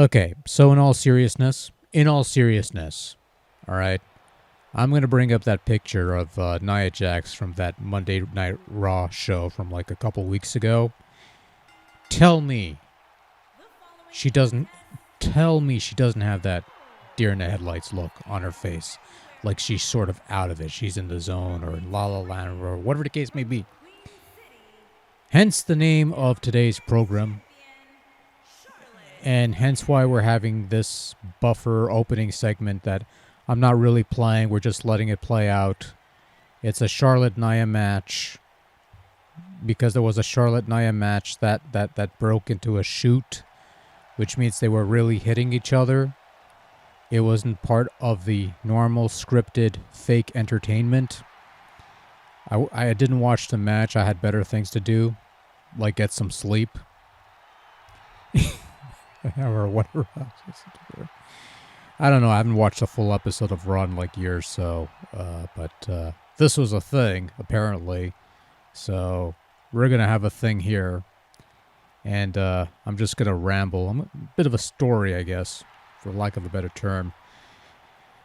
Okay, so in all seriousness, all right, I'm going to bring up that picture of Nia Jax from that Monday Night Raw show from like a couple weeks ago. Tell me she doesn't have that deer in the headlights look on her face. Like she's sort of out of it. She's in the zone or in La La Land or whatever the case may be. Hence the name of today's program. And hence why we're having this buffer opening segment that I'm not really playing. We're just letting it play out. It's a Charlotte-Nia match. Because there was a Charlotte-Nia match that broke into a shoot, which means they were really hitting each other. It wasn't part of the normal scripted fake entertainment. I didn't watch the match. I had better things to do, like get some sleep. Or whatever. I don't know. I haven't watched a full episode of Raw in like years, so. But this was a thing, apparently. So we're going to have a thing here. And I'm just going to ramble. I'm a bit of a story, I guess, for lack of a better term.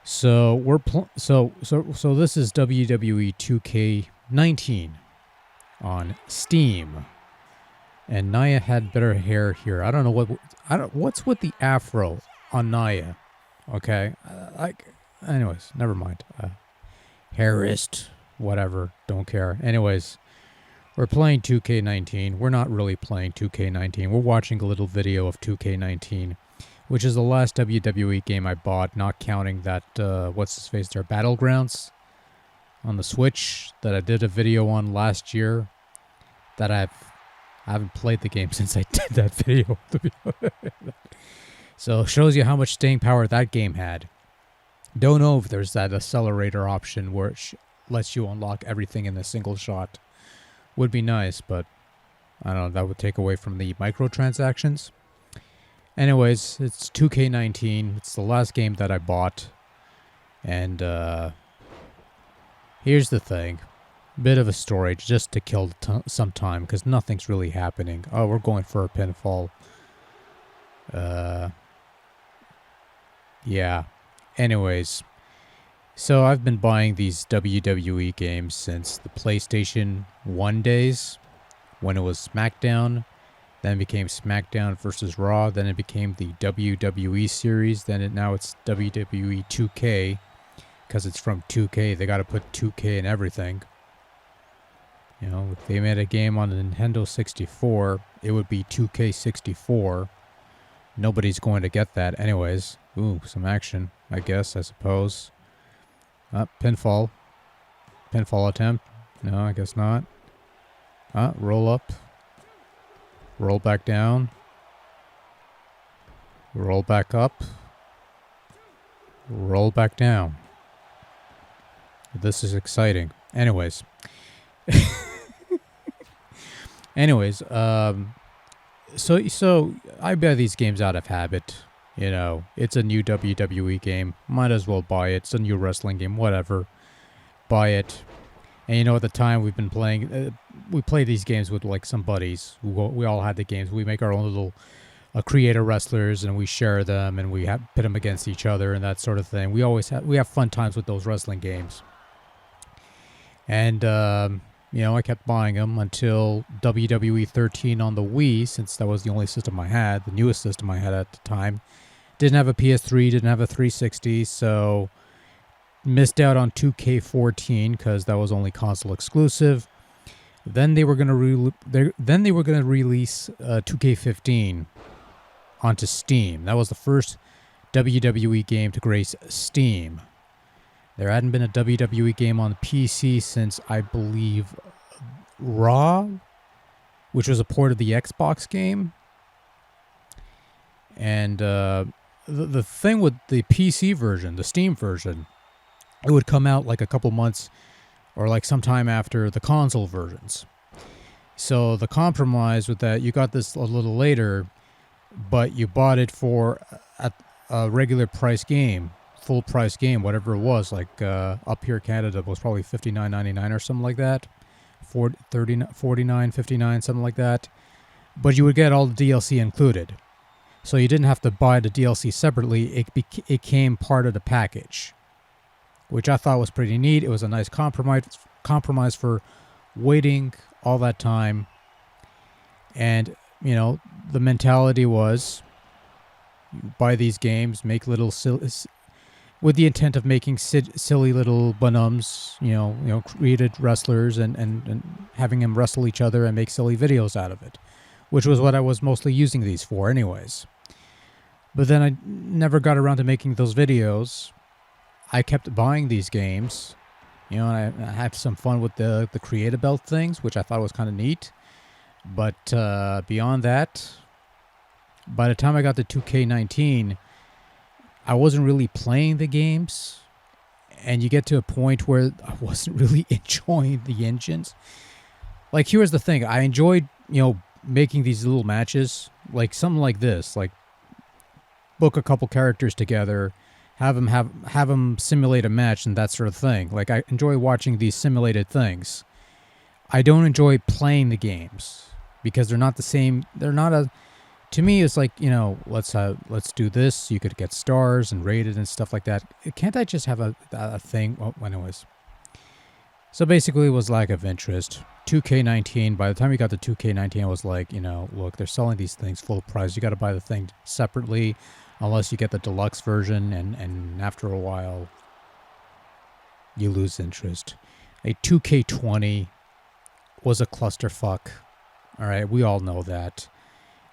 So we're so this is WWE 2K19 on Steam. And Nia had better hair here. I don't know what's with the afro on Nia. Okay, anyways, never mind. Hairist, whatever, don't care. Anyways, we're playing 2K19. We're not really playing 2K19. We're watching a little video of 2K19, which is the last WWE game I bought, not counting that what's his face there, Battlegrounds on the Switch that I did a video on last year. That I haven't played the game since I did that video. So it shows you how much staying power that game had. Don't know if there's that accelerator option where it lets you unlock everything in a single shot. Would be nice, but I don't know. That would take away from the microtransactions. Anyways, it's 2K19. It's the last game that I bought. And here's the thing. Bit of a story just to kill some time because nothing's really happening. Oh, we're going for a pinfall. Yeah. Anyways, so I've been buying these WWE games since the PlayStation 1 days when it was SmackDown. Then it became SmackDown versus Raw. Then it became the WWE series. Then now it's WWE 2K because it's from 2K. They got to put 2K in everything. You know, if they made a game on the Nintendo 64, it would be 2K64. Nobody's going to get that anyways. Ooh, some action, I suppose. Pinfall. Pinfall attempt. No, I guess not. Roll up. Roll back down. Roll back up. Roll back down. This is exciting. Anyways, so I buy these games out of habit. You know, it's a new WWE game. Might as well buy it. It's a new wrestling game. Whatever. Buy it. And you know, at the time we've been playing, we play these games with like some buddies. We all had the games. We make our own little creator wrestlers and we share them and we pit them against each other and that sort of thing. We have fun times with those wrestling games. And you know, I kept buying them until WWE 13 on the Wii, since that was the only system I had, the newest system I had at the time. Didn't have a PS3, didn't have a 360, so missed out on 2K14 because that was only console exclusive. Then they were going to release 2K15 onto Steam. That was the first WWE game to grace Steam. There hadn't been a WWE game on PC since, I believe, Raw, which was a port of the Xbox game. And the thing with the PC version, the Steam version, it would come out like a couple months or like sometime after the console versions. So the compromise with that, you got this a little later, but you bought it for a regular price game. Full price game, whatever it was, like up here Canada was probably $59.99 or something like that, $49.59, something like that. But you would get all the DLC included. So you didn't have to buy the DLC separately. It came part of the package, which I thought was pretty neat. It was a nice compromise for waiting all that time. And, you know, the mentality was you buy these games, make little with the intent of making silly little bonums, you know, created wrestlers and having them wrestle each other and make silly videos out of it, which was what I was mostly using these for anyways. But then I never got around to making those videos. I kept buying these games, you know, and I had some fun with the creative belt things, which I thought was kind of neat. But beyond that, by the time I got to 2K19, I wasn't really playing the games, and you get to a point where I wasn't really enjoying the engines. Like, here's the thing. I enjoyed, you know, making these little matches, like something like this, like book a couple characters together, have them simulate a match and that sort of thing. Like, I enjoy watching these simulated things. I don't enjoy playing the games because they're not the same. They're not a... To me, it's like, you know, let's do this. You could get stars and rated and stuff like that. Can't I just have a thing? Well, anyways. So basically, it was lack of interest. 2K19. By the time we got to 2K19, I was like, you know, look, they're selling these things full price. You got to buy the thing separately, unless you get the deluxe version, and after a while, you lose interest. A 2K20 was a clusterfuck. All right, we all know that.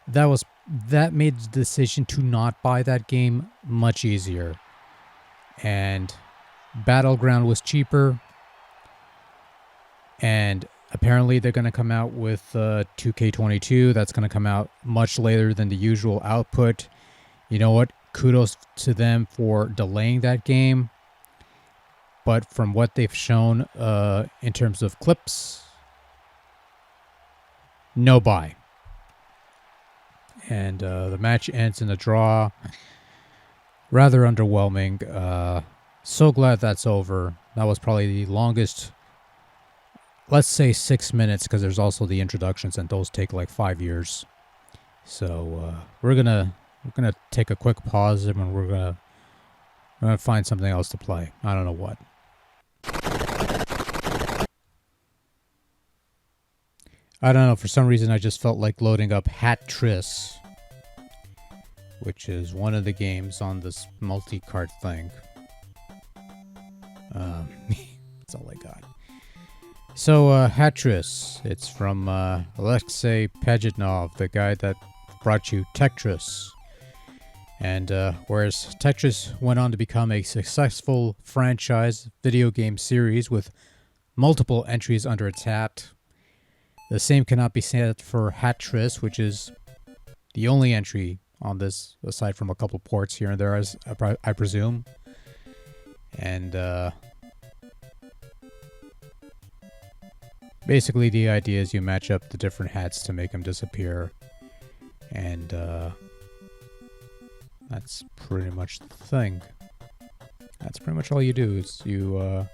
That made the decision to not buy that game much easier. And Battleground was cheaper. And apparently they're going to come out with 2K22. That's going to come out much later than the usual output. You know what? Kudos to them for delaying that game. But from what they've shown in terms of clips, no buy. And the match ends in a draw. Rather underwhelming. So glad that's over. That was probably the longest, let's say 6 minutes, because there's also the introductions, and those take like 5 years. So we're gonna take a quick pause, and we're gonna find something else to play. I don't know what. I don't know, for some reason I just felt like loading up Hatris, which is one of the games on this multi-cart thing. That's all I got. So, Hatris, it's from Alexei Pajitnov, the guy that brought you Tetris. And whereas Tetris went on to become a successful franchise video game series with multiple entries under its hat, the same cannot be said for Hatris, which is the only entry on this, aside from a couple ports here and there, as I presume. And basically the idea is you match up the different hats to make them disappear. And that's pretty much the thing. That's pretty much all you do. Is you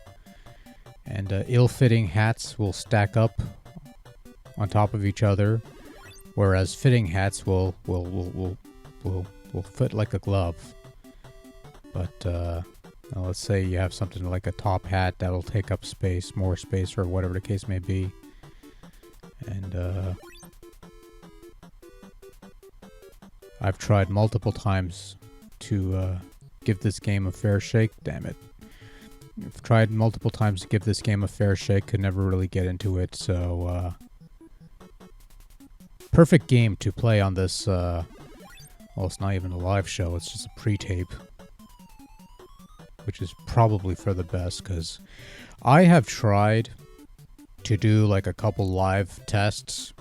and ill-fitting hats will stack up on top of each other, whereas fitting hats will fit like a glove. But let's say you have something like a top hat that'll take up space, more space, or whatever the case may be. And I've tried multiple times to give this game a fair shake. Damn it. I've tried multiple times to give this game a fair shake, could never really get into it, so perfect game to play on this, well, it's not even a live show, it's just a pre-tape. Which is probably for the best, because I have tried to do like a couple live tests.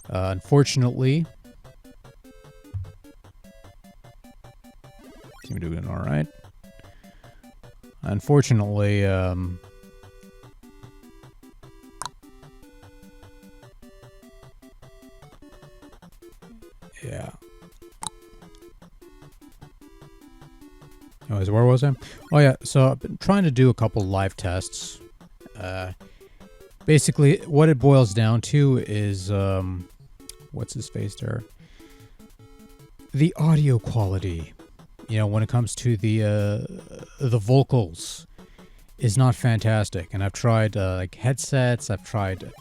Unfortunately, seem to be doing alright. Unfortunately, yeah. Anyways, where was I? Oh yeah, so I've been trying to do a couple live tests. Basically, what it boils down to is, what's his face there? the audio quality, when it comes to the vocals, is not fantastic. And I've tried like headsets. I've tried,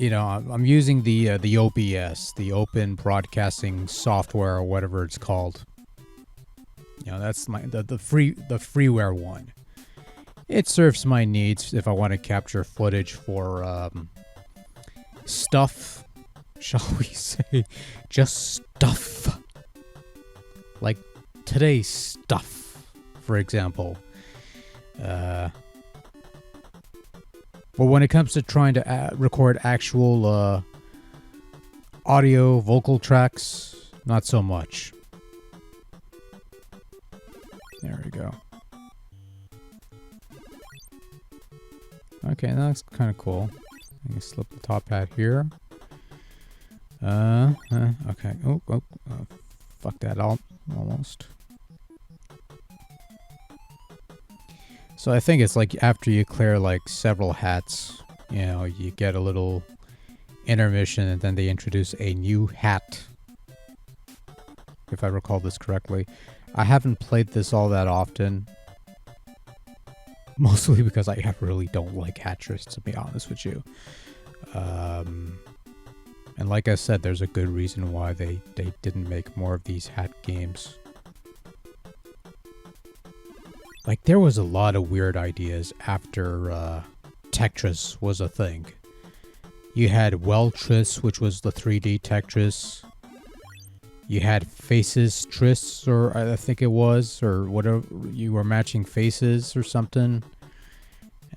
I'm using the OBS, the Open Broadcasting Software, or whatever it's called. That's the freeware one. It serves my needs if I want to capture footage for stuff, shall we say, just stuff. Like today's stuff, for example. But when it comes to trying to record actual audio vocal tracks, not so much. There we go. Okay, that's kind of cool. I can slip the top hat here. Okay. Oh, fuck that up. Almost. So I think it's like after you clear like several hats, you get a little intermission and then they introduce a new hat. If I recall this correctly. I haven't played this all that often. Mostly because I really don't like Hatris, to be honest with you. And like I said, there's a good reason why they didn't make more of these hat games. Like, there was a lot of weird ideas after Tetris was a thing. You had Weltris, which was the 3D Tetris. You had Faces Tris, or I think it was, or whatever. You were matching faces or something.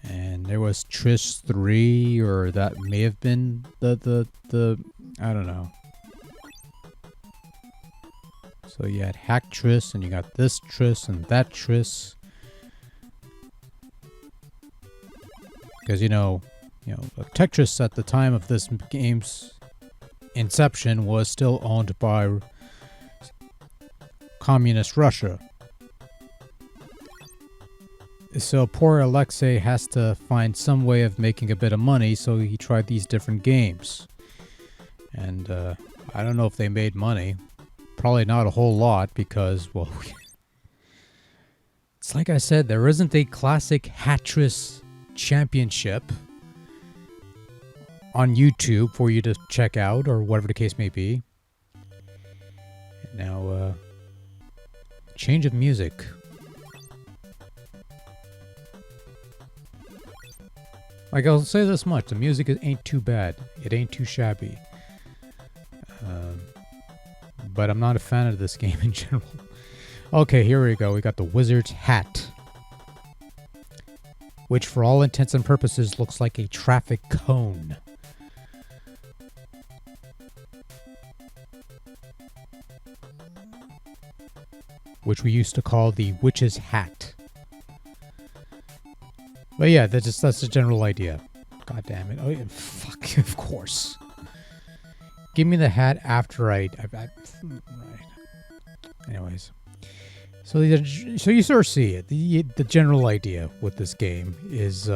And there was Tris 3, or that may have been the I don't know. So you had Hatris, and you got this Tris and that Tris. Because Tetris at the time of this game's inception was still owned by Communist Russia. So poor Alexei has to find some way of making a bit of money, so he tried these different games. And I don't know if they made money. Probably not a whole lot because, well, it's like I said, there isn't a classic Hatris championship on YouTube for you to check out, or whatever the case may be. Now, change of music. Like, I'll say this much, the music ain't too bad. It ain't too shabby. But I'm not a fan of this game in general. Okay, here we go. We got the Wizard's Hat. Which, for all intents and purposes, looks like a traffic cone. Which we used to call the Witch's Hat. But yeah, that's the general idea. God damn it. Oh, yeah, fuck, of course. Give me the hat after right. Anyways. So you sort of see it. The general idea with this game is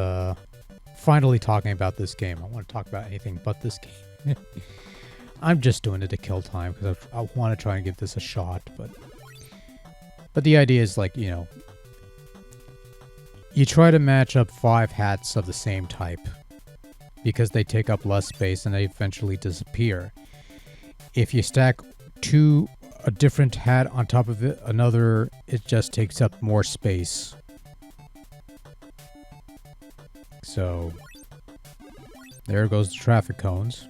finally talking about this game. I want to talk about anything but this game. I'm just doing it to kill time because I want to try and give this a shot. But the idea is like, you try to match up 5 hats of the same type because they take up less space and they eventually disappear. If you stack a different hat on top of another, it just takes up more space. So, there goes the traffic cones.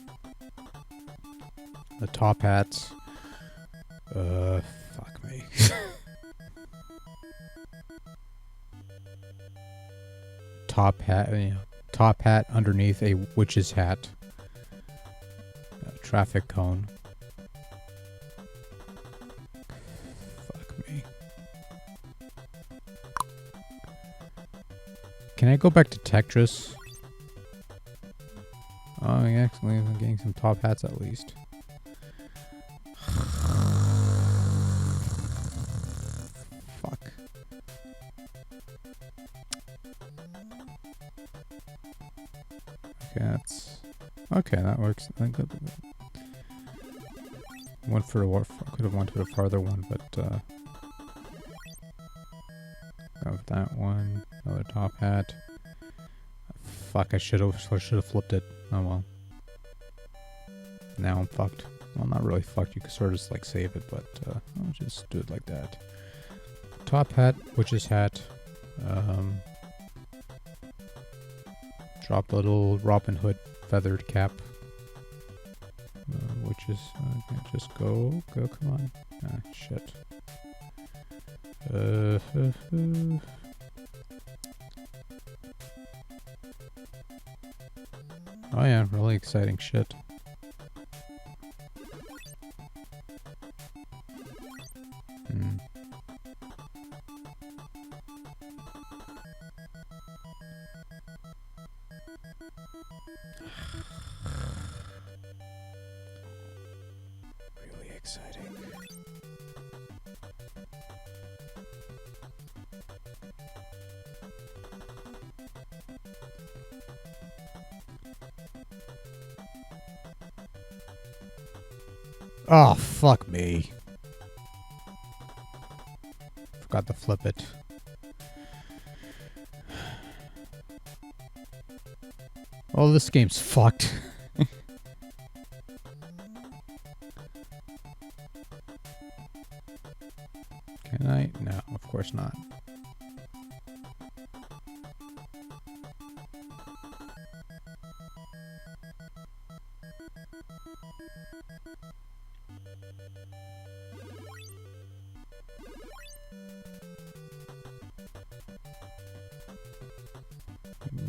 The top hats. Fuck me. Top hat underneath a witch's hat. Traffic cone. Fuck me. Can I go back to Tetris? Oh, actually, I'm getting some top hats at least. Fuck. Okay, that works. Went for a could have went to a farther one, but of that one, another top hat. Fuck! I should have flipped it. Oh well. Now I'm fucked. Well, not really fucked. You could sort of just like save it, but I'll just do it like that. Top hat, witch's hat. Drop the little Robin Hood feathered cap. Which is just go, come on. Ah, shit. Oh yeah, really exciting shit. Really exciting. Oh, fuck me. Forgot to flip it. Oh, this game's fucked. Can I? No, of course not.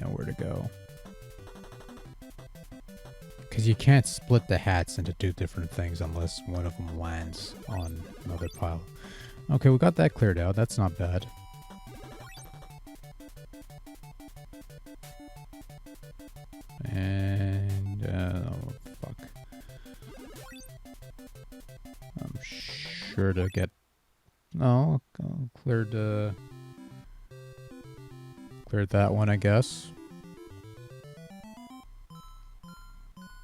Nowhere to go. Because you can't split the hats into two different things unless one of them lands on another pile. Okay, we got that cleared out. That's not bad. And, oh, fuck. I'm sure to get... No, cleared that one, I guess.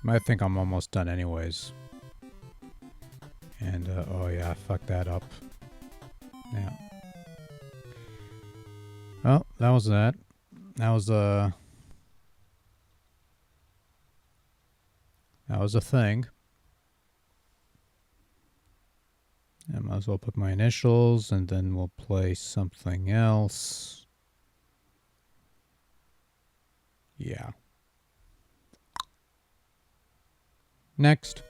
I think I'm almost done anyways. And, oh yeah, I fucked that up. Yeah. Oh, that was that. That was a thing. I might as well put my initials, and then we'll play something else. Yeah. Next.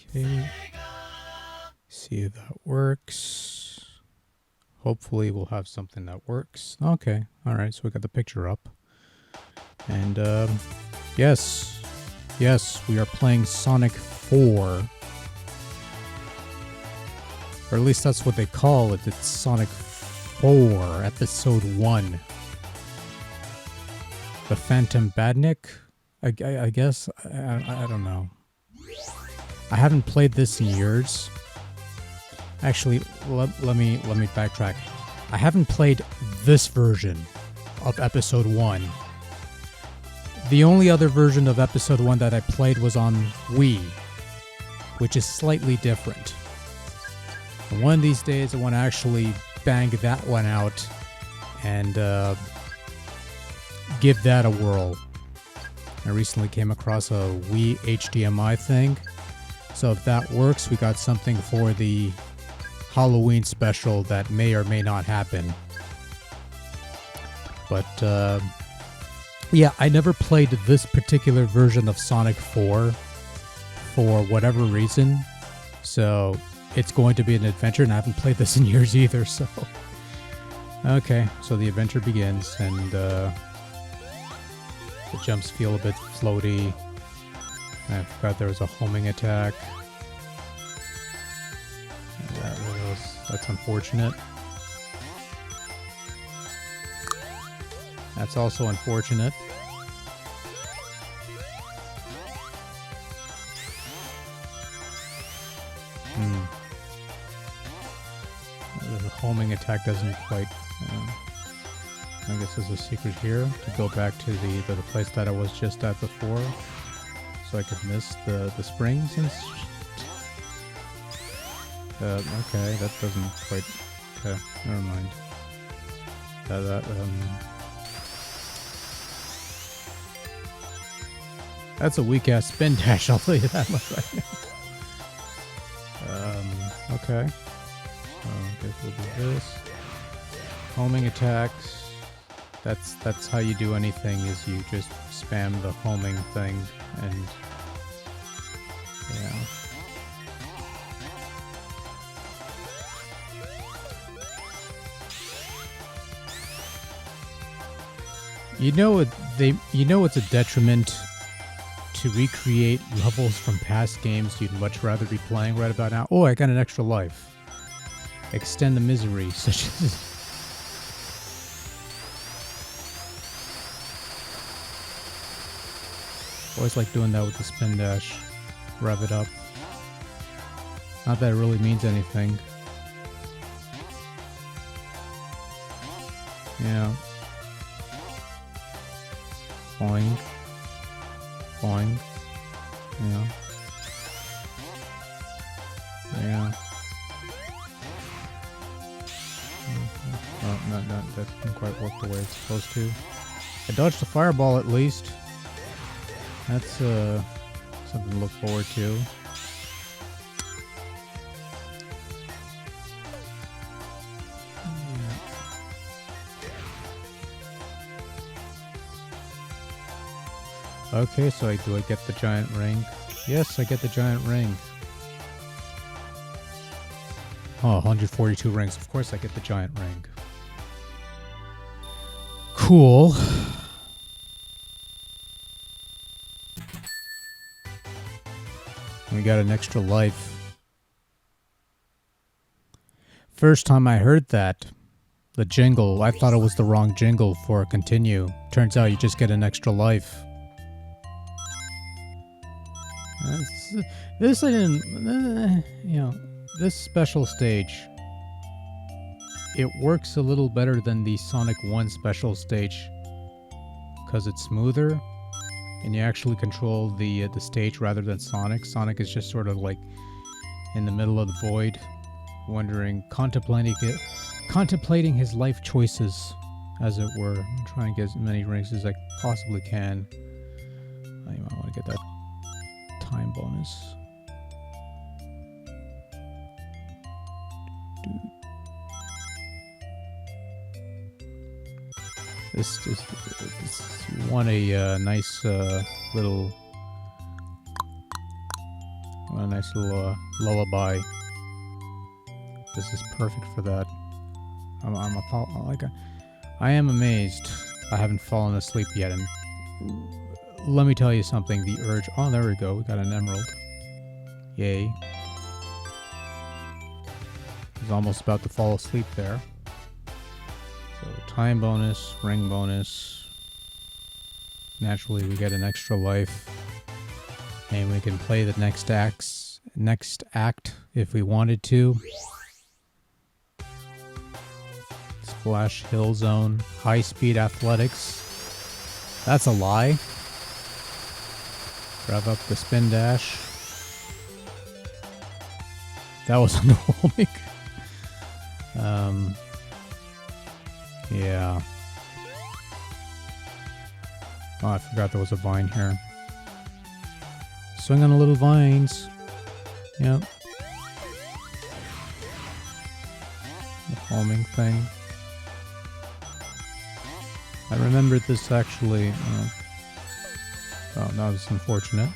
Okay. See if that works. Hopefully we'll have something that works. Okay. Alright, so we got the picture up. And, yes. Yes, we are playing Sonic 4. Or at least that's what they call it. It's Sonic 4, Episode 1. The Phantom Badnik? I guess? I don't know. I haven't played this in years. Actually, let me backtrack. I haven't played this version of Episode 1. The only other version of Episode 1 that I played was on Wii, which is slightly different. And one of these days I want to actually bang that one out and give that a whirl. I recently came across a Wii HDMI thing. So if that works, we got something for the Halloween special that may or may not happen. But yeah, I never played this particular version of Sonic 4 for whatever reason. So it's going to be an adventure, and I haven't played this in years either, so... Okay, so the adventure begins, and the jumps feel a bit floaty. I forgot there was a homing attack. That's unfortunate. That's also unfortunate. The homing attack doesn't quite... I guess there's a secret here to go back to the place that I was just at before. So so I could miss the springs and okay, that doesn't quite... Okay, never mind. That's a weak-ass spin dash, I'll tell you that much right now. Okay. I guess we'll do this. Homing attacks. That's how you do anything, is you just spam the homing thing, and... yeah. You know it's a detriment to recreate levels from past games you'd much rather be playing right about now. Oh, I got an extra life. Extend the misery, such as... Always like doing that with the spin dash. Rev it up. Not that it really means anything. Yeah. Boing. Boing. Yeah. Yeah. Oh, no, that didn't quite work the way it's supposed to. I dodged the fireball at least. That's something to look forward to. Okay, so do I get the giant ring? Yes, I get the giant ring. Oh, 142 rings. Of course I get the giant ring. Cool. We got an extra life. First time I heard that, the jingle, I thought it was the wrong jingle for a continue. Turns out you just get an extra life. This special stage, it works a little better than the Sonic 1 special stage because it's smoother and you actually control the stage rather than Sonic. Sonic is just sort of like in the middle of the void, contemplating his life choices, as it were. I'm trying to get as many rings as I possibly can. I might want to get that time bonus. This won a nice little lullaby. This is perfect for that. I am amazed I haven't fallen asleep yet, and let me tell you something, the urge... Oh, there we go. We got an emerald. Yay. I was almost about to fall asleep there. So, time bonus, ring bonus. Naturally, we get an extra life. And we can play the next act if we wanted to. Splash Hill Zone. High Speed Athletics. That's a lie. Rev up the spin dash. That was underwhelming. Yeah. Oh, I forgot there was a vine here. Swing on the little vines. Yep. The homing thing. I remembered this actually. Oh, no, that's unfortunate.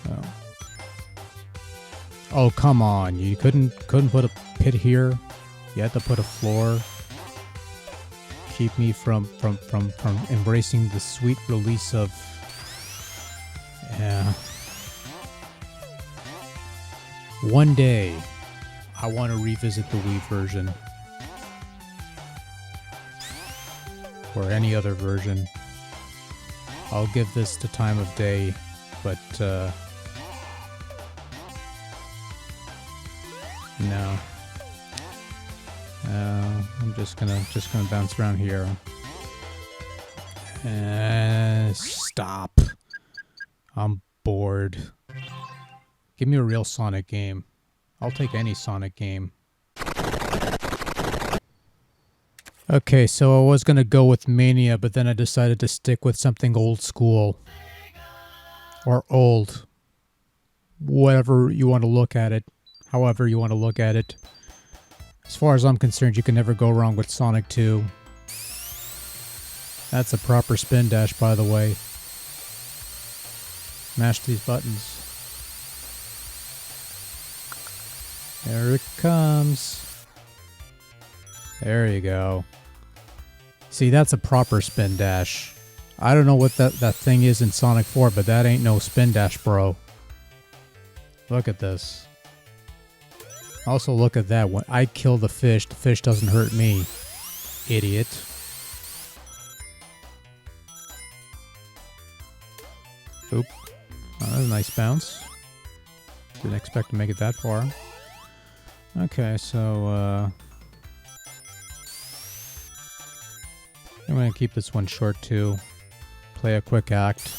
Oh. Oh, come on. You couldn't put a pit here. You had to put a floor. Keep me from embracing the sweet release of... Yeah. One day, I want to revisit the Wii version. Or any other version. I'll give this the time of day, but no. I'm just gonna bounce around here. Stop. I'm bored. Give me a real Sonic game. I'll take any Sonic game. Okay, so I was gonna go with Mania, but then I decided to stick with something old school. Or old. Whatever you want to look at it. However you want to look at it. As far as I'm concerned, you can never go wrong with Sonic 2. That's a proper spin dash, by the way. Mash these buttons. There it comes. There you go. See, that's a proper spin dash. I don't know what that thing is in Sonic 4, but that ain't no spin dash, bro. Look at this. Also, look at that. When I kill the fish doesn't hurt me. Idiot. Oop. Oh, that's a nice bounce. Didn't expect to make it that far. Okay, so, I'm going to keep this one short, too. Play a quick act.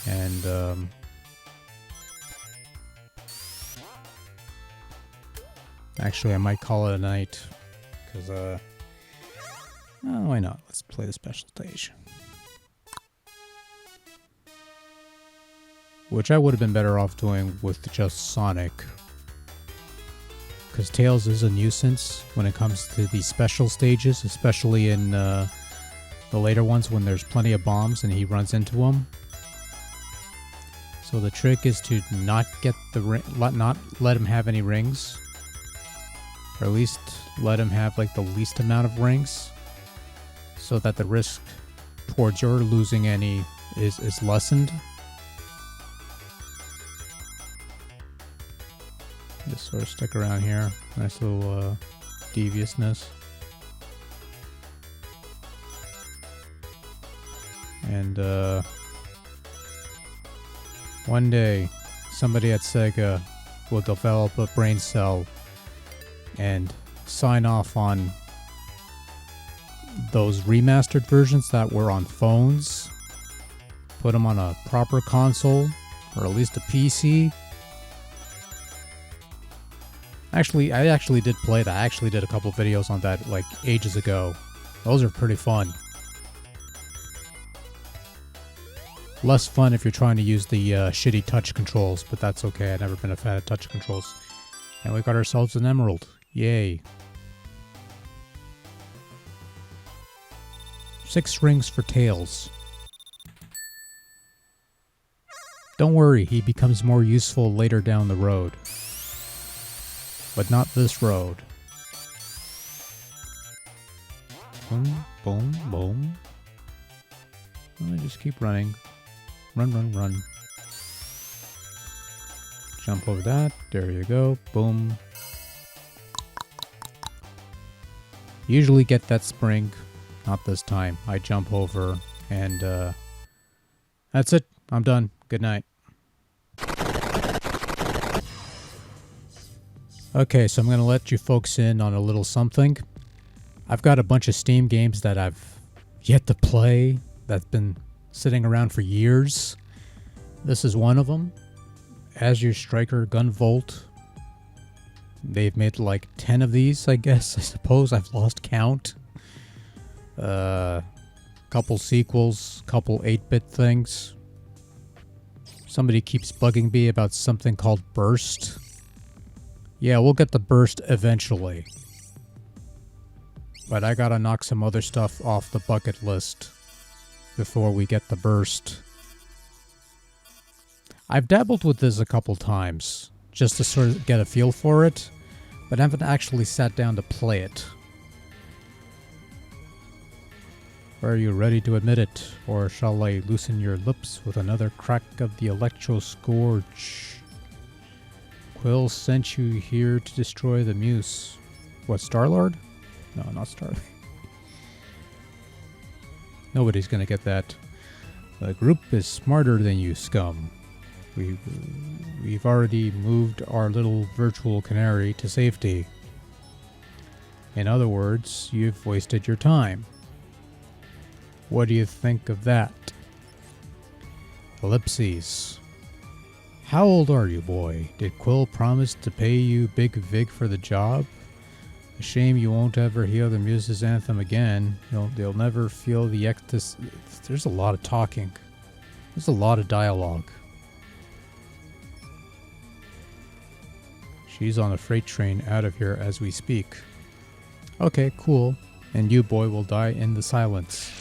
And, actually, I might call it a night. Because, oh, why not? Let's play the special stage. Which I would have been better off doing with just Sonic. Because Tails is a nuisance when it comes to these special stages, especially in the later ones when there's plenty of bombs and he runs into them. So the trick is to not get the not let him have any rings, or at least let him have like the least amount of rings, so that the risk towards your losing any is lessened. Just sort of stick around here. Nice little deviousness. And one day, somebody at Sega will develop a brain cell and sign off on those remastered versions that were on phones, put them on a proper console, or at least a PC. Actually, I actually did play that. I actually did a couple videos on that like ages ago. Those are pretty fun. Less fun if you're trying to use the shitty touch controls, but that's okay. I've never been a fan of touch controls. And we got ourselves an emerald. Yay. 6 rings for Tails. Don't worry, he becomes more useful later down the road. But not this road. Boom, boom, boom. I just keep running. Run, run, run. Jump over that. There you go. Boom. Usually get that spring. Not this time. I jump over and that's it. I'm done. Good night. Okay, so I'm going to let you folks in on a little something. I've got a bunch of Steam games that I've yet to play that's been sitting around for years. This is one of them. Azure Striker Gunvolt. They've made like 10 of these, I guess. I suppose I've lost count. Couple sequels, couple 8-bit things. Somebody keeps bugging me about something called Burst. Yeah, we'll get the Burst eventually. But I gotta knock some other stuff off the bucket list before we get the Burst. I've dabbled with this a couple times, just to sort of get a feel for it, but I haven't actually sat down to play it. Are you ready to admit it, or shall I loosen your lips with another crack of the Electro Scourge? Quill sent you here to destroy the Muse. What, Star-Lord? No, not Star-Lord. Nobody's gonna get that. The group is smarter than you, scum. We've already moved our little virtual canary to safety. In other words, you've wasted your time. What do you think of that? Ellipses. How old are you, boy? Did Quill promise to pay you Big Vig for the job? A shame you won't ever hear the Muse's anthem again. You'll never feel the ecstasy. There's a lot of talking. There's a lot of dialogue. She's on a freight train out of here as we speak. Okay, cool. And you, boy, will die in the silence.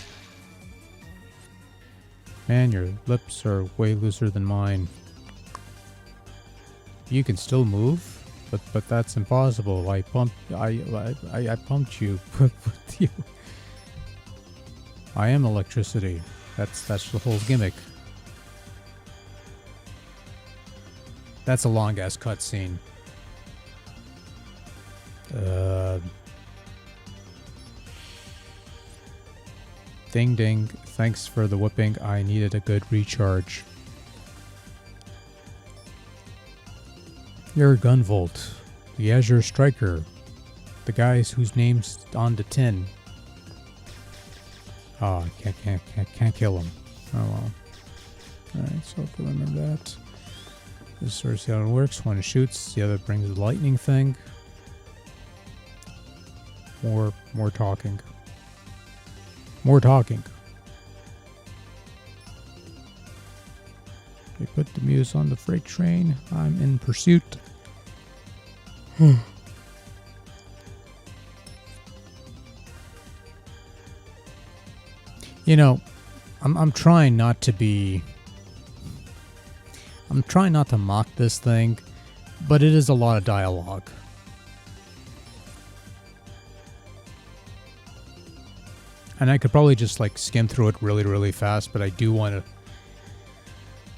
Man, your lips are way looser than mine. You can still move, but that's impossible. I pumped you. With you. I am electricity. That's the whole gimmick. That's a long ass cutscene. Ding ding. Thanks for the whipping. I needed a good recharge. You're Gunvolt, the Azure Striker, the guys whose name's on the tin. Oh, can't kill him. Oh well. Alright, so if I remember that. This is sort of see how it works. One shoots, the other brings the lightning thing. More talking. More talking. They put the Muse on the freight train. I'm in pursuit. You know, I'm trying not to be... I'm trying not to mock this thing, but it is a lot of dialogue. And I could probably just like skim through it really, really fast, but I do want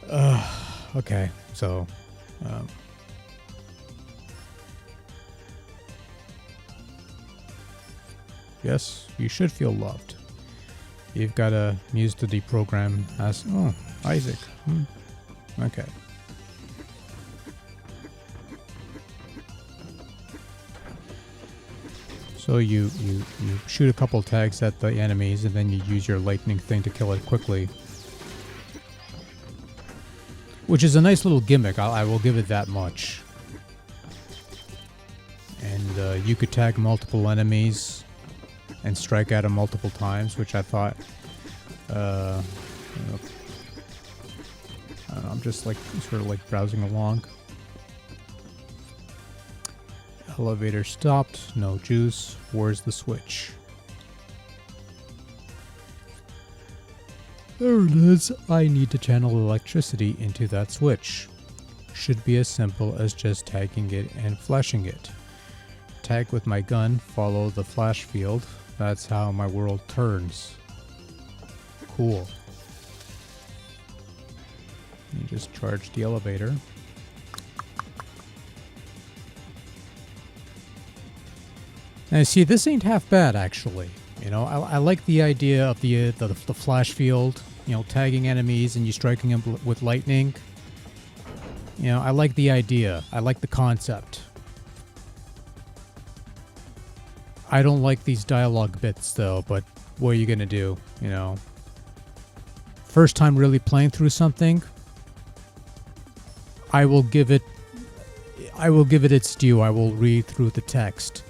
to... okay, so... yes, you should feel loved. You've got a Muse to deprogram as... oh, Isaac. Okay. So you shoot a couple tags at the enemies, and then you use your lightning thing to kill it quickly. Which is a nice little gimmick, I will give it that much. And you could tag multiple enemies and strike at them multiple times, which I thought... I don't know, I'm just like sort of like browsing along. Elevator stopped, no juice. Where's the switch? There it is. I need to channel electricity into that switch. Should be as simple as just tagging it and flashing it. Tag with my gun, follow the flash field. That's how my world turns. Cool. You just charge the elevator. Now, see, this ain't half bad, actually. You know, I like the idea of the flash field, you know, tagging enemies and you striking them with lightning. You know, I like the idea. I like the concept. I don't like these dialogue bits, though, but what are you gonna do, you know? First time really playing through something, I will give it its due. I will read through the text.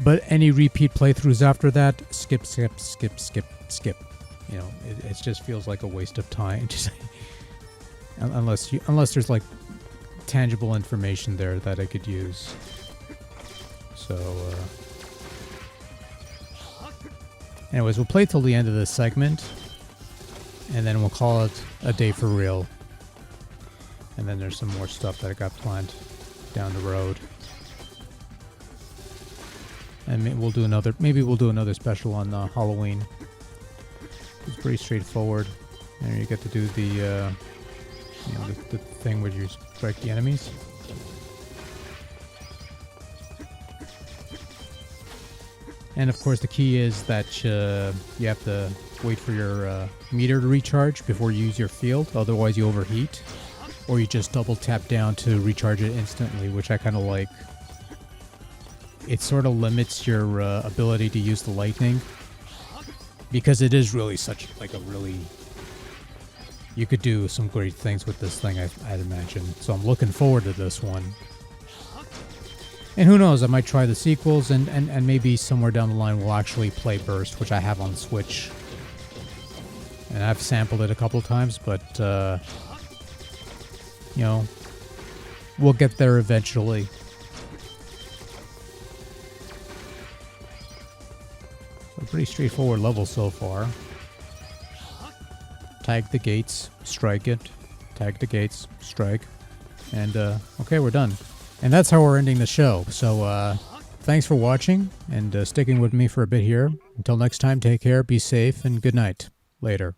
But any repeat playthroughs after that, skip. You know, it just feels like a waste of time. Just unless there's like tangible information there that I could use. So, anyways, we'll play till the end of this segment, and then we'll call it a day for real. And then there's some more stuff that I got planned down the road. And maybe we'll do another special on Halloween. It's pretty straightforward. And you get to do the the thing where you strike the enemies. And of course, the key is that you have to wait for your meter to recharge before you use your field. Otherwise, you overheat, or you just double tap down to recharge it instantly, which I kind of like. It sort of limits your ability to use the lightning. because it is really such like a really, you could do some great things with this thing, I'd imagine. So I'm looking forward to this one. And who knows, I might try the sequels, and maybe somewhere down the line we'll actually play Burst, which I have on Switch. And I've sampled it a couple times, but, you know, we'll get there eventually. A pretty straightforward level so far. Tag the gates, strike it. Tag the gates, strike. And, okay, we're done. And that's how we're ending the show. So, thanks for watching and sticking with me for a bit here. Until next time, take care, be safe, and good night. Later.